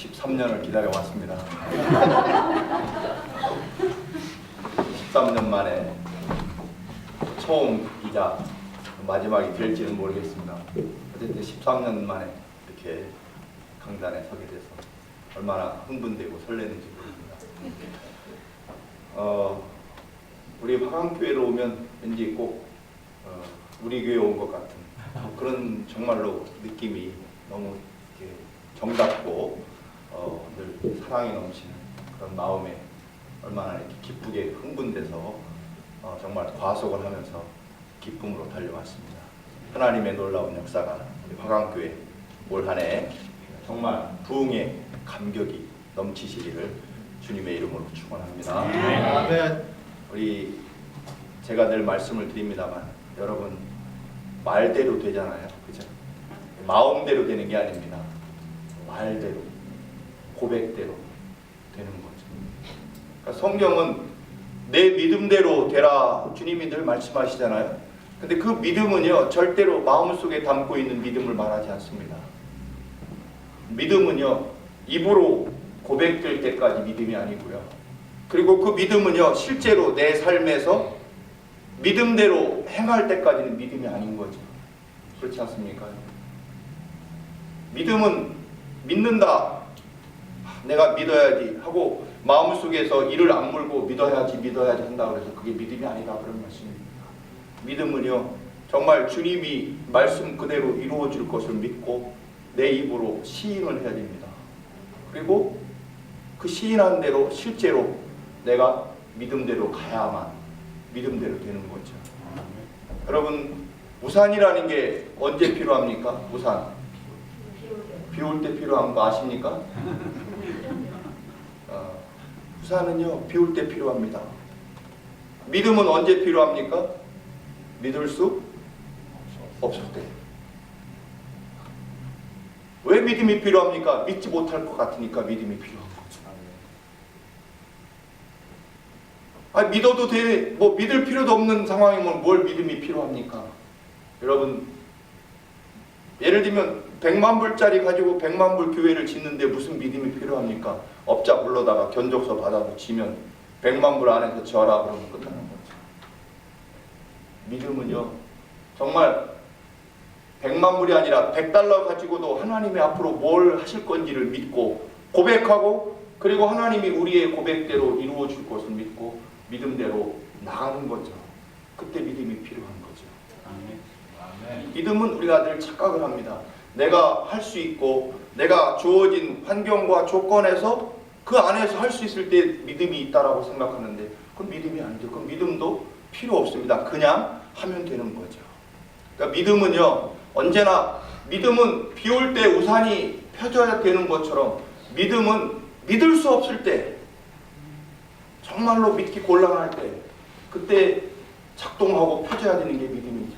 13년을 기다려왔습니다. 13년 만에 처음이자 마지막이 될지는 모르겠습니다. 어쨌든 13년 만에 이렇게 강단에 서게 돼서 얼마나 흥분되고 설레는지 모릅니다. 우리 화강교회로 오면 왠지 꼭 우리 교회 온 것 같은 그런 정말로 느낌이 너무 이렇게 정답고 늘 사랑이 넘치는 그런 마음에 얼마나 이렇게 기쁘게 흥분돼서 정말 과속을 하면서 기쁨으로 달려왔습니다. 하나님의 놀라운 역사가 우리 화강교회 올 한 해 정말 부흥의 감격이 넘치시기를 주님의 이름으로 축원합니다. 아멘. 우리 제가 늘 말씀을 드립니다만 여러분 말대로 되잖아요, 그죠? 마음대로 되는 게 아닙니다. 말대로, 고백대로 되는 거죠. 그러니까 성경은 내 믿음대로 되라 주님이 늘 말씀하시잖아요. 근데 그 믿음은요 절대로 마음속에 담고 있는 믿음을 말하지 않습니다. 믿음은요 입으로 고백될 때까지 믿음이 아니고요. 그리고 그 믿음은요 실제로 내 삶에서 믿음대로 행할 때까지는 믿음이 아닌 거죠. 그렇지 않습니까? 믿음은 믿는다, 내가 믿어야지 하고 마음속에서 이를 악물고 믿어야지 한다 그래서 그게 믿음이 아니다 그런 말씀입니다. 믿음은요 정말 주님이 말씀 그대로 이루어 줄 것을 믿고 내 입으로 시인을 해야 됩니다. 그리고 그 시인한 대로 실제로 내가 믿음대로 가야만 믿음대로 되는 거죠. 여러분 우산이라는 게 언제 필요합니까? 우산 비 올 때 필요한 거 아십니까? 우산은요 비 올 때 필요합니다. 믿음은 언제 필요합니까? 믿을 수 없을 때. 왜 믿음이 필요합니까? 믿지 못할 것 같으니까 믿음이 필요한 거죠. 믿어도 돼. 뭐 믿을 필요도 없는 상황이면 뭘 믿음이 필요합니까? 여러분 예를 들면 100만 불짜리 가지고 100만 불 교회를 짓는데 무슨 믿음이 필요합니까? 업자 불러다가 견적서 받아붙이면 100만 불 안에서 지어라 그러면 끝나는 거죠. 믿음은요 정말 100만 불이 아니라 100달러 가지고도 하나님의 앞으로 뭘 하실 건지를 믿고 고백하고 그리고 하나님이 우리의 고백대로 이루어 줄 것을 믿고 믿음대로 나가는 거죠. 그때 믿음이 필요한 거죠. 아멘. 믿음은 우리가 늘 착각을 합니다. 내가 할 수 있고 내가 주어진 환경과 조건에서 그 안에서 할 수 있을 때 믿음이 있다라고 생각하는데 그건 믿음이 아니죠. 그건 믿음도 필요 없습니다. 그냥 하면 되는 거죠. 그러니까 믿음은요 언제나 믿음은 비 올 때 우산이 펴져야 되는 것처럼 믿음은 믿을 수 없을 때 정말로 믿기 곤란할 때 그때 작동하고 펴져야 되는 게 믿음이죠.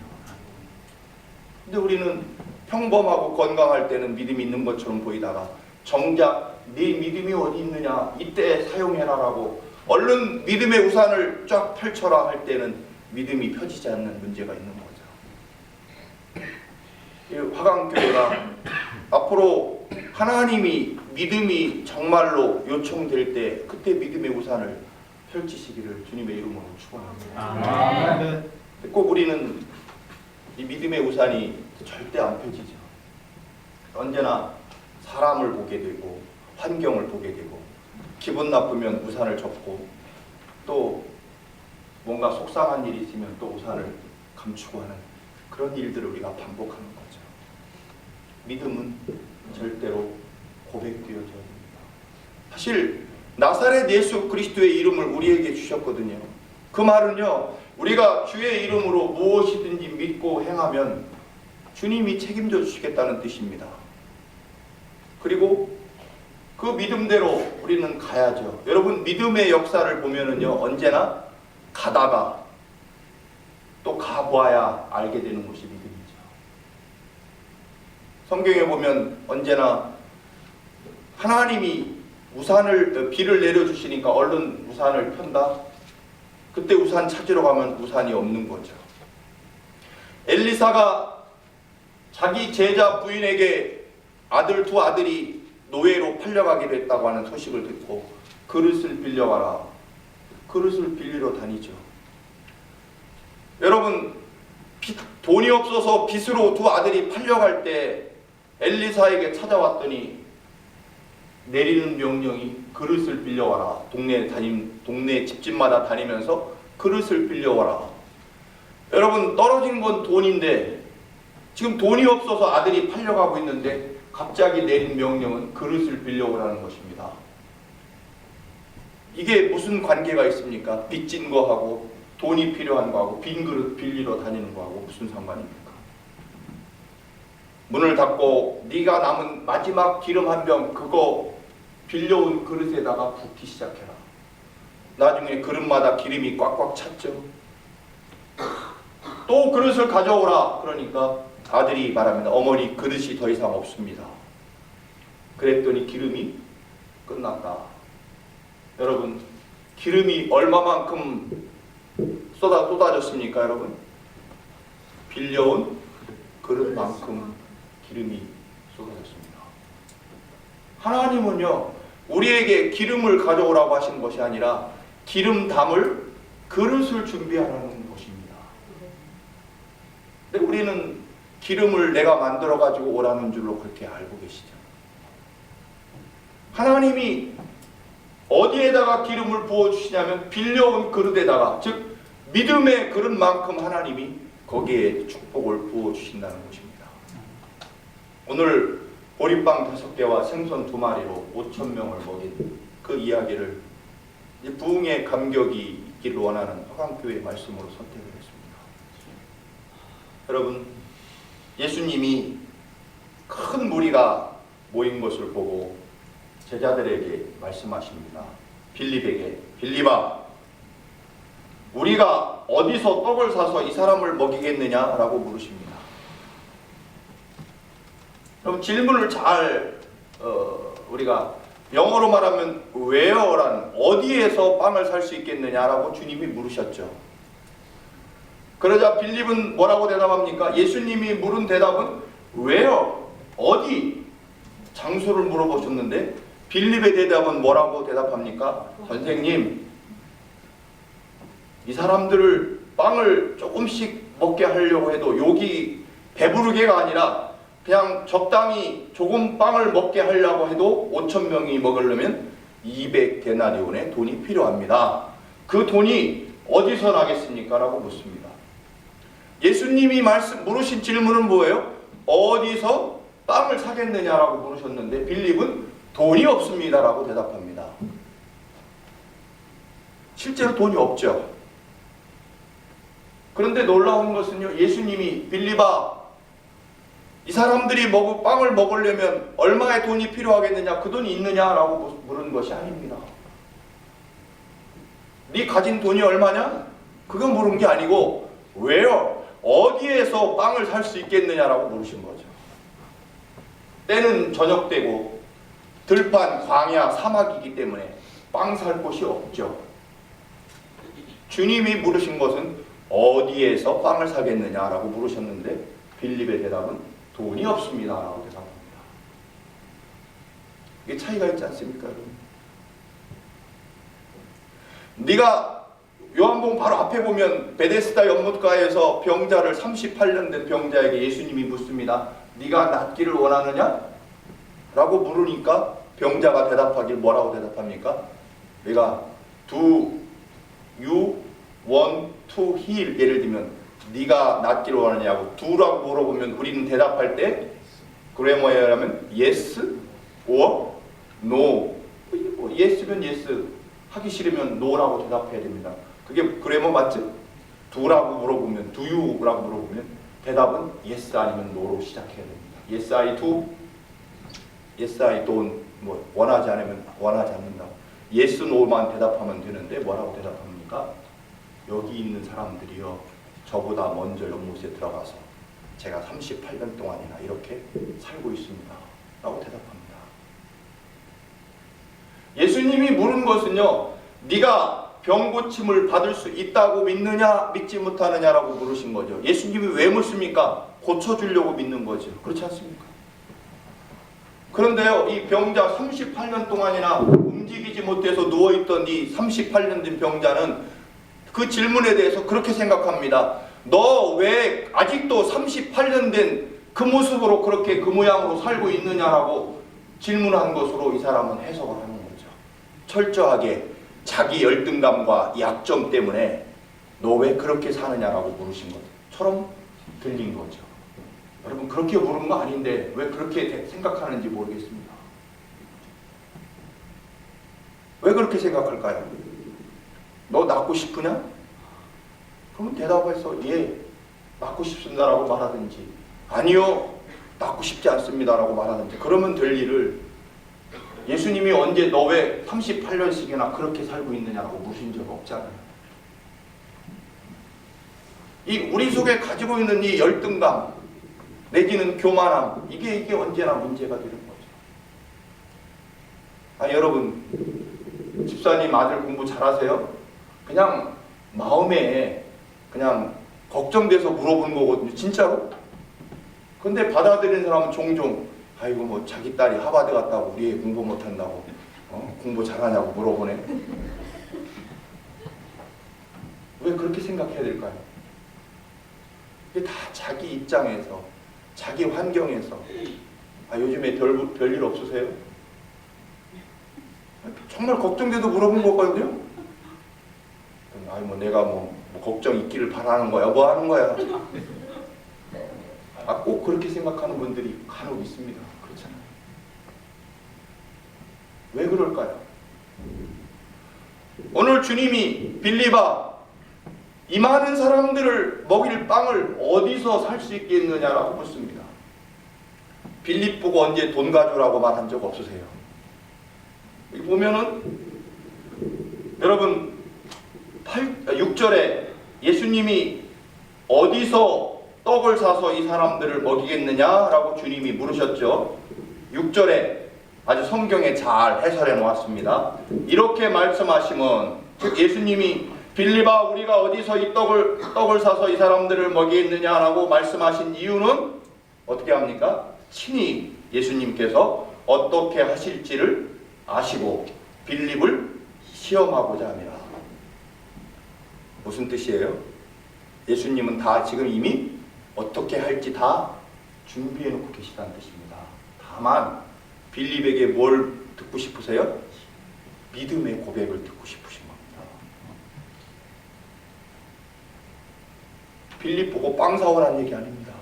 근데 우리는 평범하고 건강할 때는 믿음이 있는 것처럼 보이다가 정작 네 믿음이 어디 있느냐 이때 사용해라라고 얼른 믿음의 우산을 쫙 펼쳐라 할 때는 믿음이 펴지지 않는 문제가 있는 거죠. 화강교회가 앞으로 하나님이 믿음이 정말로 요청될 때 그때 믿음의 우산을 펼치시기를 주님의 이름으로 축원합니다. 꼭 우리는 이 믿음의 우산이 절대 안 펴지죠. 언제나 사람을 보게 되고 환경을 보게 되고 기분 나쁘면 우산을 접고 또 뭔가 속상한 일이 있으면 또 우산을 감추고 하는 그런 일들을 우리가 반복하는 거죠. 믿음은 절대로 고백되어져야 됩니다. 사실 나사렛 예수 그리스도의 이름을 우리에게 주셨거든요. 그 말은요 우리가 주의 이름으로 무엇이든지 믿고 행하면 주님이 책임져 주시겠다는 뜻입니다. 그리고 그 믿음대로 우리는 가야죠. 여러분 믿음의 역사를 보면은요 언제나 가다가 또 가보아야 알게 되는 것이 믿음이죠. 성경에 보면 언제나 하나님이 비를 내려주시니까 얼른 우산을 편다. 그때 우산 찾으러 가면 우산이 없는 거죠. 엘리사가 자기 제자 부인에게 두 아들이 노예로 팔려가기로 했다고 하는 소식을 듣고 그릇을 빌려가라. 그릇을 빌리러 다니죠. 여러분, 돈이 없어서 빚으로 두 아들이 팔려갈 때 엘리사에게 찾아왔더니 내리는 명령이 그릇을 빌려와라. 동네 집집마다 다니면서 그릇을 빌려와라. 여러분, 떨어진 건 돈인데 지금 돈이 없어서 아들이 팔려가고 있는데 갑자기 내린 명령은 그릇을 빌려오라는 것입니다. 이게 무슨 관계가 있습니까? 빚진 거하고 돈이 필요한 거하고 빈 그릇 빌리러 다니는 거하고 무슨 상관입니까? 문을 닫고 네가 남은 마지막 기름 한 병 그거 빌려온 그릇에다가 붓기 시작해라. 나중에 그릇마다 기름이 꽉꽉 찼죠. 또 그릇을 가져오라. 그러니까 아들이 말합니다. 어머니, 그릇이 더 이상 없습니다. 그랬더니 기름이 끝났다. 여러분, 기름이 얼마만큼 쏟아졌습니까, 여러분? 빌려온 그릇만큼 기름이 쏟아졌습니다. 하나님은요, 우리에게 기름을 가져오라고 하신 것이 아니라 기름 담을 그릇을 준비하라는 것입니다. 근데 우리는 기름을 내가 만들어 가지고 오라는 줄로 그렇게 알고 계시죠. 하나님이 어디에다가 기름을 부어주시냐면 빌려온 그릇에다가, 즉 믿음의 그릇만큼 하나님이 거기에 축복을 부어주신다는 것입니다. 오늘 보리빵 5개와 생선 2마리로 5,000명을 먹인 그 이야기를 부흥의 감격이 있기를 원하는 화강교회의 말씀으로 선택을 했습니다. 여러분, 예수님이 큰 무리가 모인 것을 보고 제자들에게 말씀하십니다. 빌립에게, 빌립아, 우리가 어디서 떡을 사서 이 사람을 먹이겠느냐라고 물으십니다. 그럼 질문을 잘 우리가 영어로 말하면 where라는, 어디에서 빵을 살 수 있겠느냐라고 주님이 물으셨죠. 그러자 빌립은 뭐라고 대답합니까? 예수님이 물은 대답은 where, 어디, 장소를 물어보셨는데 빌립의 대답은 뭐라고 대답합니까? 선생님, 이 사람들을 빵을 조금씩 먹게 하려고 해도 여기 배부르게가 아니라 그냥 적당히 조금 빵을 먹게 하려고 해도 5,000명이 먹으려면 200데나리온의 돈이 필요합니다. 그 돈이 어디서 나겠습니까? 라고 묻습니다. 예수님이 물으신 질문은 뭐예요? 어디서 빵을 사겠느냐라고 물으셨는데 빌립은 돈이 없습니다 라고 대답합니다. 실제로 돈이 없죠. 그런데 놀라운 것은요, 예수님이 빌립아, 이 사람들이 빵을 먹으려면 얼마의 돈이 필요하겠느냐, 그 돈이 있느냐라고 물은 것이 아닙니다. 네 가진 돈이 얼마냐? 그거 물은 게 아니고 where, 어디에서 빵을 살 수 있겠느냐라고 물으신 거죠. 때는 저녁 때고 들판, 광야, 사막이기 때문에 빵 살 곳이 없죠. 주님이 물으신 것은 어디에서 빵을 사겠느냐라고 물으셨는데 빌립의 대답은 돈이 없습니다 라고 대답합니다. 이게 차이가 있지 않습니까, 여러분? 네가 요한복음 바로 앞에 보면 베데스다 연못가에서 병자를 38년 된 병자에게 예수님이 묻습니다. 네가 낫기를 원하느냐? 라고 물으니까 병자가 대답하길 뭐라고 대답합니까? 내가 do you want to heal, 예를 들면 네가 낫기를 원하냐고 do라고 물어보면 우리는 대답할 때 그래머에 하면 yes or no. yes면 yes, 하기 싫으면 no라고 대답해야 됩니다. 그게 그래머 맞죠? do라고 물어보면, do you라고 물어보면 대답은 yes 아니면 no로 시작해야 됩니다. yes I do, yes I don't, 뭐 원하지 않으면 원하지 않는다. yes no만 대답하면 되는데 뭐라고 대답합니까? 여기 있는 사람들이요, 저보다 먼저 연못에 들어가서 제가 38년 동안이나 이렇게 살고 있습니다 라고 대답합니다. 예수님이 물은 것은요, 네가 병고침을 받을 수 있다고 믿느냐 믿지 못하느냐라고 물으신 거죠. 예수님이 왜 묻습니까? 고쳐주려고 믿는 거죠. 그렇지 않습니까? 그런데요, 이 병자 38년 동안이나 움직이지 못해서 누워있던 이 38년 된 병자는 그 질문에 대해서 그렇게 생각합니다. 너 왜 아직도 38년 된 그 모습으로 그렇게 그 모양으로 살고 있느냐라고 질문한 것으로 이 사람은 해석을 하는 거죠. 철저하게 자기 열등감과 약점 때문에 너 왜 그렇게 사느냐라고 물으신 것처럼 들린 거죠. 여러분, 그렇게 물은 거 아닌데 왜 그렇게 생각하는지 모르겠습니다. 왜 그렇게 생각할까요? 너 낳고 싶으냐? 그러면 대답해서 예, 낳고 싶습니다라고 말하든지, 아니요, 낳고 싶지 않습니다라고 말하든지, 그러면 될 일을 예수님이 언제 너 왜 38년씩이나 그렇게 살고 있느냐라고 물으신 적 없잖아요. 이 우리 속에 가지고 있는 이 열등감 내지는 교만함, 이게 언제나 문제가 되는 거죠. 아니, 여러분, 집사님 아들 공부 잘하세요? 그냥 마음에 그냥 걱정돼서 물어보는 거거든요. 진짜로. 근데 받아들이는 사람은 종종 아이고 뭐 자기 딸이 하버드 갔다고 우리 애 공부 못한다고 공부 잘하냐고 물어보네. 왜 그렇게 생각해야 될까요? 이게 다 자기 입장에서, 자기 환경에서. 요즘에 별일 없으세요? 정말 걱정돼도 물어본 거거든요. 뭐 내가 뭐 걱정 있기를 바라는 거야, 뭐 하는 거야. 꼭 그렇게 생각하는 분들이 간혹 있습니다. 그렇잖아요. 왜 그럴까요? 오늘 주님이 빌립아, 이 많은 사람들을 먹일 빵을 어디서 살 수 있겠느냐라고 묻습니다. 빌립 보고 언제 돈 가져라고 말한 적 없으세요? 여기 보면은 여러분 6절에 예수님이 어디서 떡을 사서 이 사람들을 먹이겠느냐라고 주님이 물으셨죠. 6절에 아주 성경에 잘 해설해 놓았습니다. 이렇게 말씀하시면, 즉 예수님이 빌립아, 우리가 어디서 이 떡을 사서 이 사람들을 먹이겠느냐라고 말씀하신 이유는 어떻게 합니까? 친히 예수님께서 어떻게 하실지를 아시고 빌립을 시험하고자 합니다. 무슨 뜻이에요? 예수님은 다 지금 이미 어떻게 할지 다 준비해 놓고 계시다는 뜻입니다. 다만 빌립에게 뭘 듣고 싶으세요? 믿음의 고백을 듣고 싶으신 겁니다. 빌립 보고 빵 사오라는 얘기 아닙니다.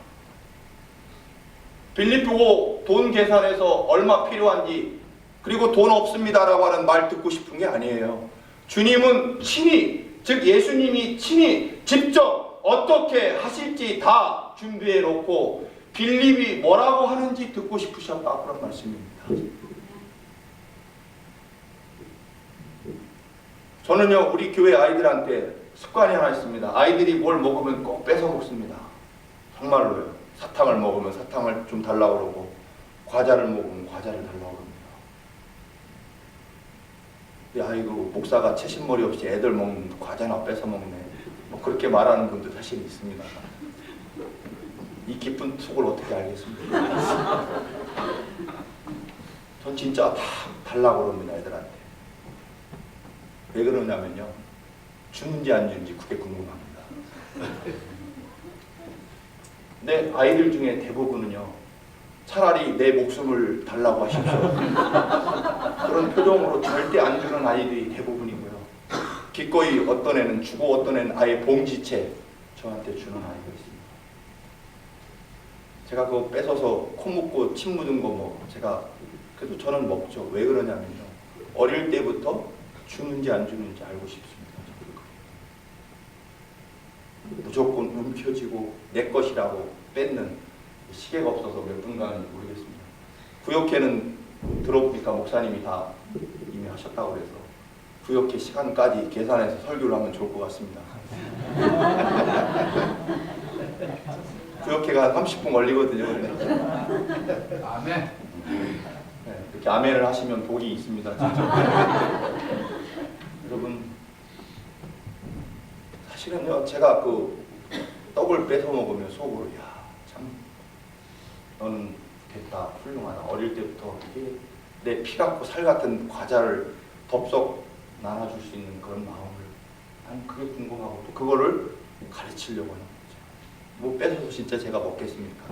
빌립 보고 돈 계산해서 얼마 필요한지, 그리고 돈 없습니다라고 하는 말 듣고 싶은 게 아니에요. 주님은 친히, 즉 예수님이 친히 직접 어떻게 하실지 다 준비해 놓고 빌립이 뭐라고 하는지 듣고 싶으셨다, 그런 말씀입니다. 저는요, 우리 교회 아이들한테 습관이 하나 있습니다. 아이들이 뭘 먹으면 꼭 뺏어 먹습니다. 정말로요. 사탕을 먹으면 사탕을 좀 달라고 그러고, 과자를 먹으면 과자를 달라고 그럽니다. 아이고, 목사가 채신머리 없이 애들 먹는 과자나 뺏어 먹네, 뭐 그렇게 말하는 분들 사실 있습니다. 이 깊은 속을 어떻게 알겠습니까? 전 진짜 다 달라고 그럽니다, 애들한테. 왜 그러냐면요, 주는지 안 주는지 그게 궁금합니다. 근데 아이들 중에 대부분은요, 차라리 내 목숨을 달라고 하십시오, 그런 표정으로 절대 안 주는 아이들이 대부분이고요. 기꺼이 어떤 애는 주고 어떤 애는 아예 봉지채 저한테 주는 아이가 있습니다. 제가 그거 뺏어서 코 묻고 침 묻은 거 뭐 제가 그래도 저는 먹죠. 왜 그러냐면요, 어릴 때부터 주는지 안 주는지 알고 싶습니다. 무조건 움켜쥐고 내 것이라고 뺏는 시계가 없어서 몇 분간인지 모르겠습니다. 구역회는 들어보니까 목사님이 다 이미 하셨다고 그래서 구역회 시간까지 계산해서 설교를 하면 좋을 것 같습니다. 구역회가 30분 걸리거든요. 아멘. 네, 이렇게 아멘을 하시면 복이 있습니다. 진짜. 여러분, 사실은요, 제가 그 떡을 뺏어 먹으면 속으로 야, 참 너는 됐다, 훌륭하다. 어릴 때부터 이게 내 피 같고 살 같은 과자를 덥석 나눠줄 수 있는 그런 마음을, 난 그게 궁금하고 또 그거를 가르치려고 하는 거죠. 뭐 뺏어서 진짜 제가 먹겠습니까?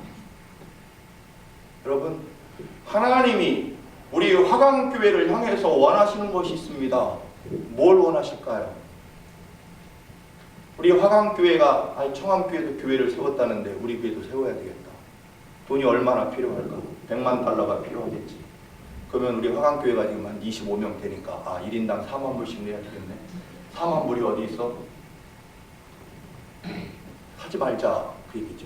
여러분, 하나님이 우리 화강교회를 향해서 원하시는 것이 있습니다. 뭘 원하실까요? 우리 화강교회가, 아니 청암교회도 교회를 세웠다는데 우리 교회도 세워야 되겠다. 돈이 얼마나 필요할까? 100만 달러가 필요하겠지. 그러면 우리 화강교회가 지금 한 25명 되니까 1인당 4만 불씩 내야 되겠네. 4만 불이 어디 있어? 하지 말자, 그 얘기죠.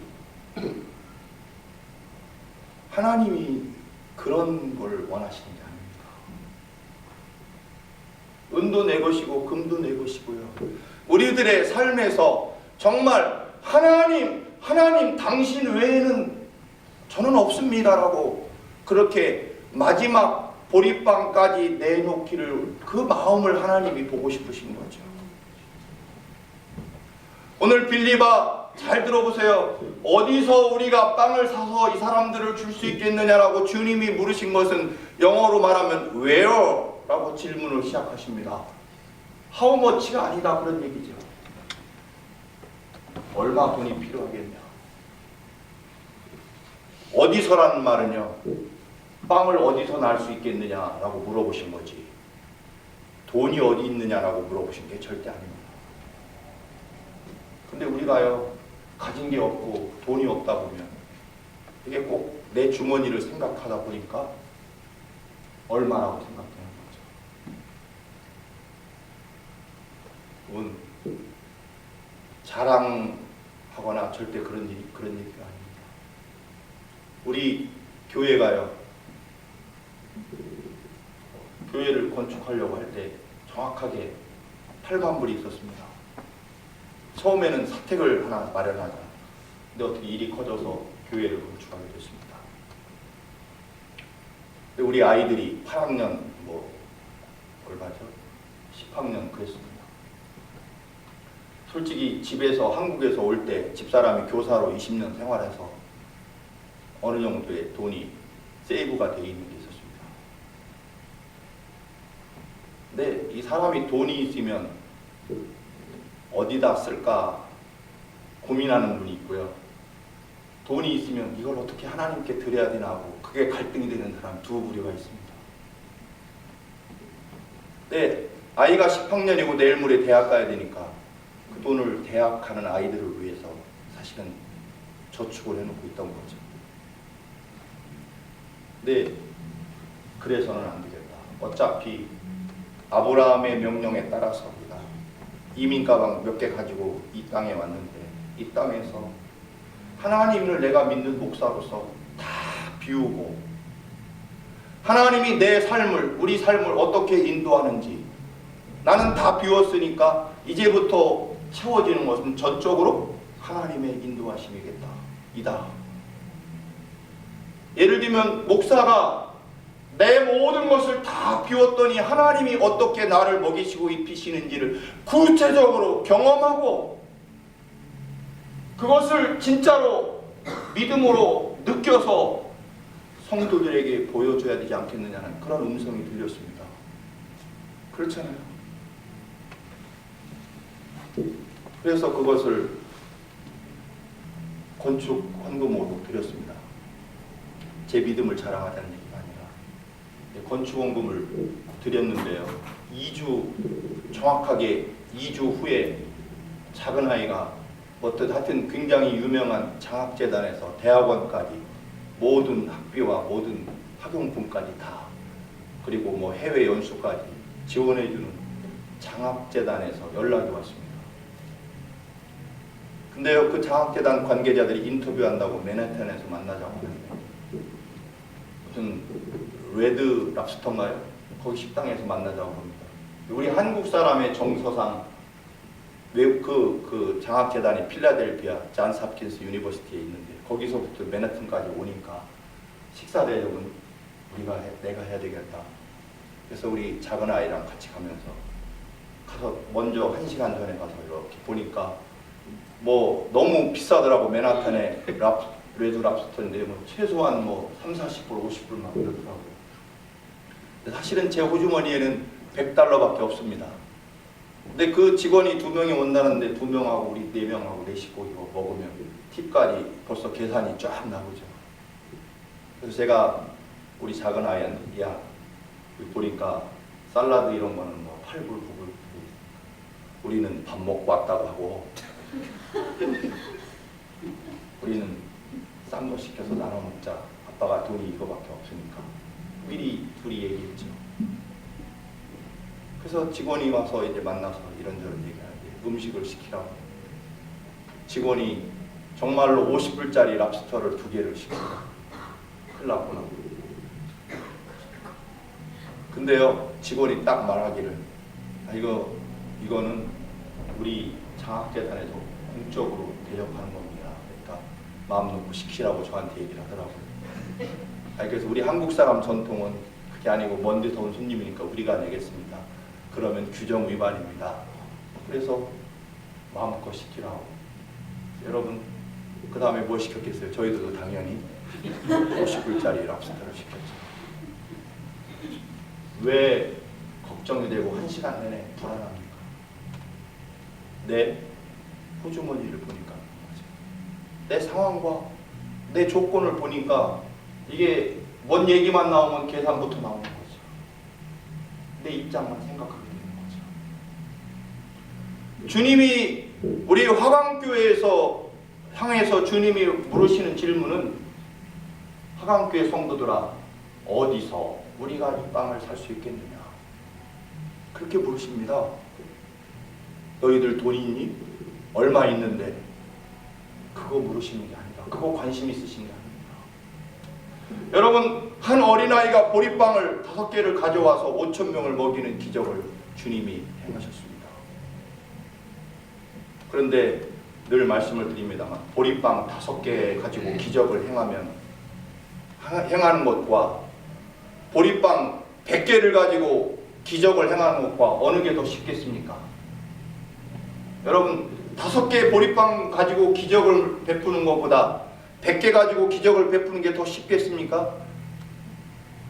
하나님이 그런 걸 원하시는 게 아닙니다. 은도 내 것이고 금도 내 것이고요. 우리들의 삶에서 정말 하나님 당신 외에는 저는 없습니다라고 그렇게 마지막 보리빵까지 내놓기를, 그 마음을 하나님이 보고 싶으신 거죠. 오늘 빌립아, 잘 들어보세요. 어디서 우리가 빵을 사서 이 사람들을 줄 수 있겠느냐라고 주님이 물으신 것은 영어로 말하면 where? 라고 질문을 시작하십니다. how much가 아니다, 그런 얘기죠. 얼마 돈이 필요하겠냐. 어디서라는 말은요, 빵을 어디서 날 수 있겠느냐라고 물어보신 거지, 돈이 어디 있느냐라고 물어보신 게 절대 아닙니다. 근데 우리가요, 가진 게 없고 돈이 없다 보면 이게 꼭 내 주머니를 생각하다 보니까 얼마라고 생각되는 거죠. 돈 자랑하거나 절대 그런 얘기가 아닙니다. 우리 교회가요, 교회를 건축하려고 할 때 정확하게 8만 불이 있었습니다. 처음에는 사택을 하나 마련하자. 근데 어떻게 일이 커져서 교회를 건축하게 됐습니다. 근데 우리 아이들이 8학년 얼마죠? 10학년 그랬습니다. 솔직히 집에서, 한국에서 올 때 집사람이 교사로 20년 생활해서 어느 정도의 돈이 세이브가 되어 있는 게 있었습니다. 근데 이 사람이 돈이 있으면 어디다 쓸까 고민하는 분이 있고요. 돈이 있으면 이걸 어떻게 하나님께 드려야 되나 하고 그게 갈등이 되는 사람 두 부류가 있습니다. 근데 아이가 10학년이고 내일 모레 대학 가야 되니까 그 돈을 대학 가는 아이들을 위해서 사실은 저축을 해놓고 있던 거죠. 근데 그래서는 안 되겠다. 어차피 아브라함의 명령에 따라서 우리가 이민 가방 몇 개 가지고 이 땅에 왔는데, 이 땅에서 하나님을 내가 믿는 목사로서 다 비우고 하나님이 내 삶을, 우리 삶을 어떻게 인도하는지 나는 다 비웠으니까 이제부터 채워지는 것은 전적으로 하나님의 인도하심이겠다, 이다. 예를 들면 목사가 내 모든 것을 다 비웠더니 하나님이 어떻게 나를 먹이시고 입히시는지를 구체적으로 경험하고 그것을 진짜로 믿음으로 느껴서 성도들에게 보여줘야 되지 않겠느냐는 그런 음성이 들렸습니다. 그렇잖아요. 그래서 그것을 건축 헌금으로 드렸습니다. 제 믿음을 자랑하자는 얘기가 아니라 건축 헌금을 드렸는데요, 2주, 정확하게 2주 후에 작은 아이가 하여튼 굉장히 유명한 장학재단에서 대학원까지 모든 학비와 모든 학용품까지 다, 그리고 해외 연수까지 지원해주는 장학재단에서 연락이 왔습니다. 근데요, 그 장학재단 관계자들이 인터뷰한다고 맨해튼에서 만나자고 하는데 무슨 레드 랍스터인가요? 거기 식당에서 만나자고 합니다. 우리 한국 사람의 정서상 그 장학재단이 필라델피아 잔스 홉킨스 유니버시티에 있는데 거기서부터 맨해튼까지 오니까 식사 대접은 내가 해야 되겠다. 그래서 우리 작은 아이랑 같이 가서 먼저 1시간 전에 가서 이렇게 보니까 너무 비싸더라고. 맨하탄에 레드 랍스터인데 뭐 최소한 뭐 3, 40불, 50불만 그렇더라고요. 사실은 제 호주머니에는 $100밖에 없습니다. 근데 그 직원이 2명이 온다는데 2명하고 우리 4명하고 4식구 이거 먹으면 팁까지 벌써 계산이 쫙 나오죠. 그래서 제가 우리 작은 아이한테 야 여기 보니까 샐러드 이런 거는 뭐 8불, 9불 우리는 밥 먹고 왔다고 하고 우리는 싼 거 시켜서 나눠 먹자. 아빠가 돈이 이거밖에 없으니까 미리 둘이 얘기했죠. 그래서 직원이 와서 이제 만나서 이런저런 얘기하는데 음식을 시키라고. 직원이 정말로 50불짜리 랍스터를 2개를 시켰어요. 큰일 났구나. 근데요, 직원이 딱 말하기를 이거는 우리 장학재단에서 공적으로 대접하는 겁니다. 그러니까 마음 놓고 시키라고 저한테 얘기를 하더라고요. 그래서 우리 한국 사람 전통은 그게 아니고 먼 데서 온 손님이니까 우리가 내겠습니다. 그러면 규정 위반입니다. 그래서 마음껏 시키라고. 여러분 그 다음에 뭐 시켰겠어요? 저희들도 당연히 50불짜리 랍스터를 시켰죠. 왜 걱정이 되고 1시간 내내 불안합니까? 내 호주머니를 보니까 내 상황과 내 조건을 보니까 이게 뭔 얘기만 나오면 계산부터 나오는 거죠. 내 입장만 생각하게 되는 거죠. 주님이 우리 화강교회에서 향해서 주님이 물으시는 질문은 화강교회 성도들아 어디서 우리가 이 빵을 살 수 있겠느냐 그렇게 물으십니다. 너희들 돈 있니? 얼마 있는데? 그거 물으시는 게 아니라 그거 관심 있으신 게 아닙니다. 여러분 한 어린아이가 보리빵을 5개를 가져와서 5,000명을 먹이는 기적을 주님이 행하셨습니다. 그런데 늘 말씀을 드립니다만 보리빵 5개 가지고 기적을 행하는 것과 보리빵 100개를 가지고 기적을 행하는 것과 어느 게 더 쉽겠습니까? 여러분 5개 보리빵 가지고 기적을 베푸는 것보다 100개 가지고 기적을 베푸는 게 더 쉽겠습니까?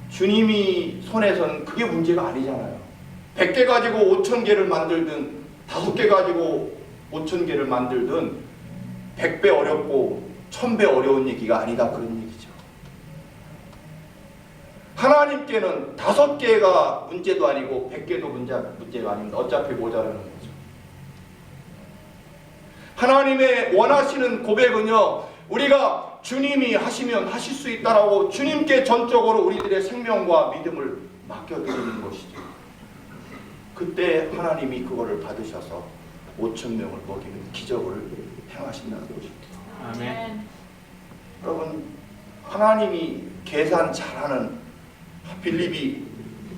주님이 손에서는 그게 문제가 아니잖아요. 100개 가지고 5,000개를 만들든 5개 가지고 5,000개를 만들든 100배 어렵고 1000배 어려운 얘기가 아니다 그런 얘기죠. 하나님께는 5개가 문제도 아니고 100개도 문제가 아닙니다. 어차피 모자라는 거죠. 하나님의 원하시는 고백은요, 우리가 주님이 하시면 하실 수 있다라고 주님께 전적으로 우리들의 생명과 믿음을 맡겨드리는 것이죠. 그때 하나님이 그거를 받으셔서 5,000명을 먹이는 기적을 행하신다는 것입니다. 아멘. 여러분 하나님이 계산 잘하는 빌립이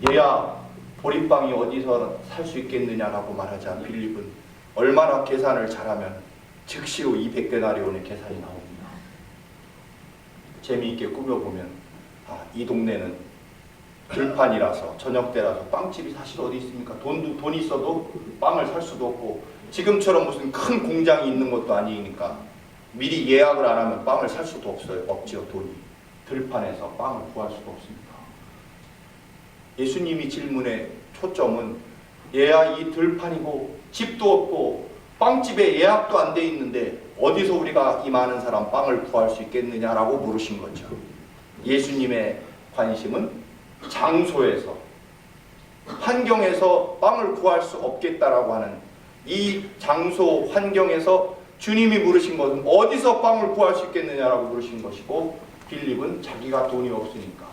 얘야 보리빵이 어디서 살 수 있겠느냐라고 말하자 빌립은 얼마나 계산을 잘하면 즉시로 200데나리온의 계산이 나옵니다. 재미있게 꾸며보면 이 동네는 들판이라서 저녁 때라서 빵집이 사실 어디 있습니까? 돈이 있어도 빵을 살 수도 없고 지금처럼 무슨 큰 공장이 있는 것도 아니니까 미리 예약을 안 하면 빵을 살 수도 없지요. 돈이 들판에서 빵을 구할 수도 없습니다. 예수님이 질문의 초점은 얘야 이 들판이고 집도 없고 빵집에 예약도 안 돼 있는데 어디서 우리가 이 많은 사람 빵을 구할 수 있겠느냐라고 물으신 거죠. 예수님의 관심은 장소에서 환경에서 빵을 구할 수 없겠다라고 하는 이 장소 환경에서 주님이 물으신 것은 어디서 빵을 구할 수 있겠느냐라고 물으신 것이고 빌립은 자기가 돈이 없으니까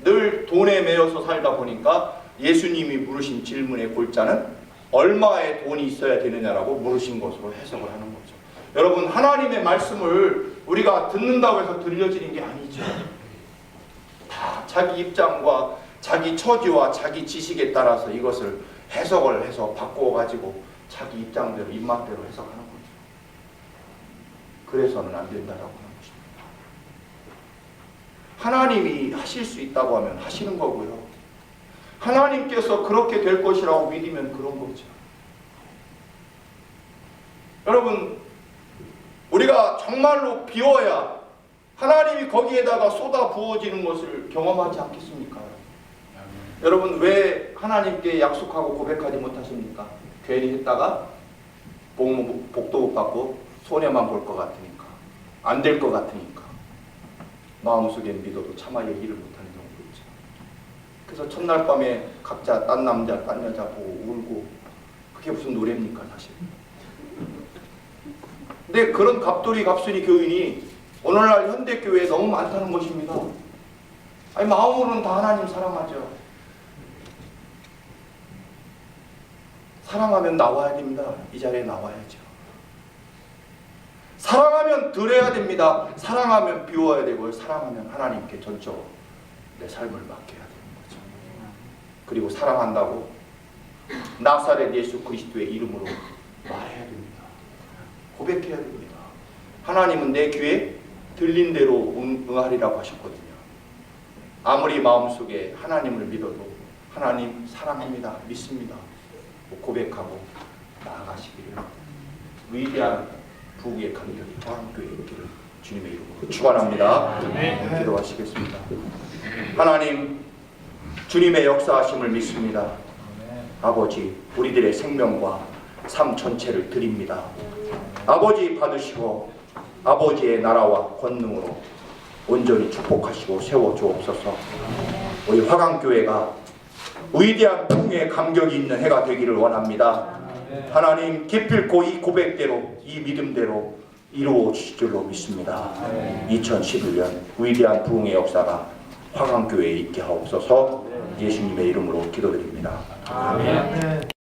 늘 돈에 매여서 살다 보니까 예수님이 물으신 질문의 골자는 얼마의 돈이 있어야 되느냐라고 물으신 것으로 해석을 하는 거죠. 여러분 하나님의 말씀을 우리가 듣는다고 해서 들려지는 게 아니죠. 다 자기 입장과 자기 처지와 자기 지식에 따라서 이것을 해석을 해서 바꾸어가지고 자기 입장대로 입맛대로 해석하는 거죠. 그래서는 안 된다라고 하는 것입니다. 하나님이 하실 수 있다고 하면 하시는 거고요. 하나님께서 그렇게 될 것이라고 믿으면 그런 거죠. 여러분 우리가 정말로 비워야 하나님이 거기에다가 쏟아 부어지는 것을 경험하지 않겠습니까? 여러분 왜 하나님께 약속하고 고백하지 못하십니까? 괜히 했다가 복도 못 받고 손해만 볼 것 같으니까, 안 될 것 같으니까, 마음속엔 믿어도 참아야 일을 못하는 경우도 있죠. 그래서 첫날 밤에 각자 딴 남자 딴 여자 보고 울고, 그게 무슨 노래입니까 사실. 근데 그런 갑돌이 갑순이 교인이 오늘날 현대교회에 너무 많다는 것입니다. 아니 마음으로는 다 하나님 사랑하죠. 사랑하면 나와야 됩니다. 이 자리에 나와야죠. 사랑하면 드려야 됩니다. 사랑하면 비워야 되고, 사랑하면 하나님께 전적으로 내 삶을 맡겨야 되는 거죠. 그리고 사랑한다고 나사렛 예수 그리스도의 이름으로 말해야 됩니다. 고백해야 됩니다. 하나님은 내 귀에 들린 대로 응하리라고 하셨거든요. 아무리 마음속에 하나님을 믿어도 하나님 사랑합니다, 믿습니다, 고백하고 나아가시기를 위대한 부귀의 간격이 한교회에 있기를 주님의 이름으로 축원합니다. 기도하시겠습니다. 하나님, 주님의 역사하심을 믿습니다. 아버지, 우리들의 생명과 삶 전체를 드립니다. 아버지 받으시고 아버지의 나라와 권능으로 온전히 축복하시고 세워주옵소서. 우리 화강교회가 위대한 풍의 감격이 있는 해가 되기를 원합니다. 하나님, 기필코 이 고백대로, 이 믿음대로 이루어 주실 줄로 믿습니다. 2011년 위대한 부흥의 역사가 화강교회에 있게 하옵소서. 예수님의 이름으로 기도드립니다. 아멘.